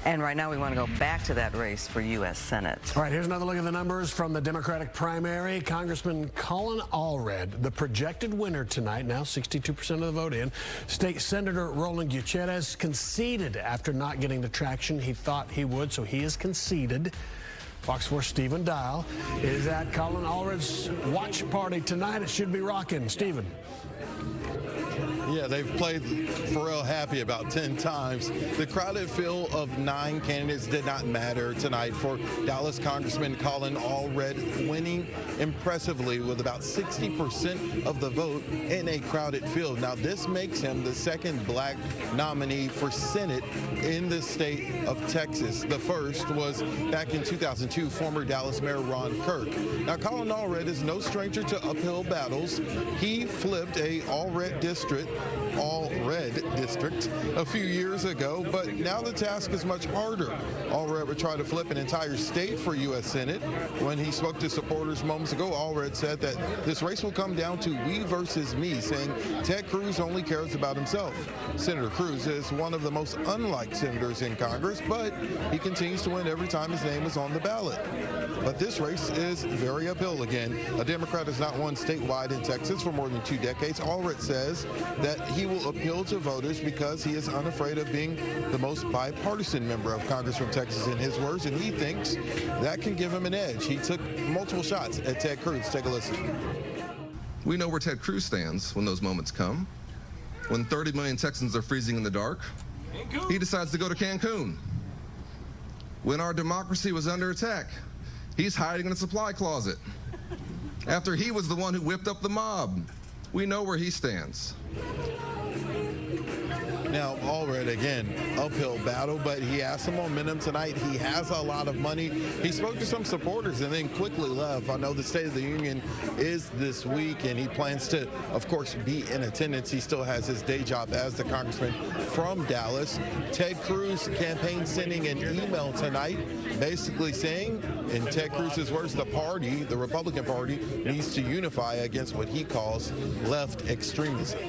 And right now we want to go back to that race for U.S. Senate. All right, here's another look at the numbers from the Democratic primary. Congressman Colin Allred, the projected winner tonight, now 62% of the vote in. State Senator Roland Gutierrez conceded after not getting the traction he thought he would, so he is conceded. Fox 4 Stephen Dial is at Colin Allred's watch party tonight. It should be rocking. Stephen. Yeah, they've played for real happy about 10 times. The crowded field of 9 candidates did not matter tonight for Dallas Congressman Colin Allred, winning impressively with about 60% of the vote in a crowded field. Now, this makes him the second black nominee for Senate in the state of Texas. The first was back in 2002, former Dallas Mayor Ron Kirk. Now, Colin Allred is no stranger to uphill battles. He flipped a all-red district a few years ago, but now the task is much harder. Allred would try to flip an entire state for U.S. Senate. When he spoke to supporters moments ago, Allred said that this race will come down to we versus me, saying Ted Cruz only cares about himself. Senator Cruz is one of the most unlike senators in Congress, but he continues to win every time his name is on the ballot. But this race is very uphill again. A Democrat has not won statewide in Texas for more than 2 decades. Allred says that he will appeal to voters because he is unafraid of being the most bipartisan member of Congress from Texas, in his words, and he thinks that can give him an edge. He took multiple shots at Ted Cruz. Take a listen. We know where Ted Cruz stands when those moments come. When 30 million Texans are freezing in the dark, he decides to go to Cancun. When our democracy was under attack, he's hiding in a supply closet. After he was the one who whipped up the mob, we know where he stands. Now, Allred, again, uphill battle, but he has some momentum tonight. He has a lot of money. He spoke to some supporters and then quickly left. I know the State of the Union is this week, and he plans to, of course, be in attendance. He still has his day job as the congressman from Dallas. Ted Cruz campaign sending an email tonight basically saying, in Ted Cruz's words, the party, the Republican Party, needs to unify against what he calls left extremism.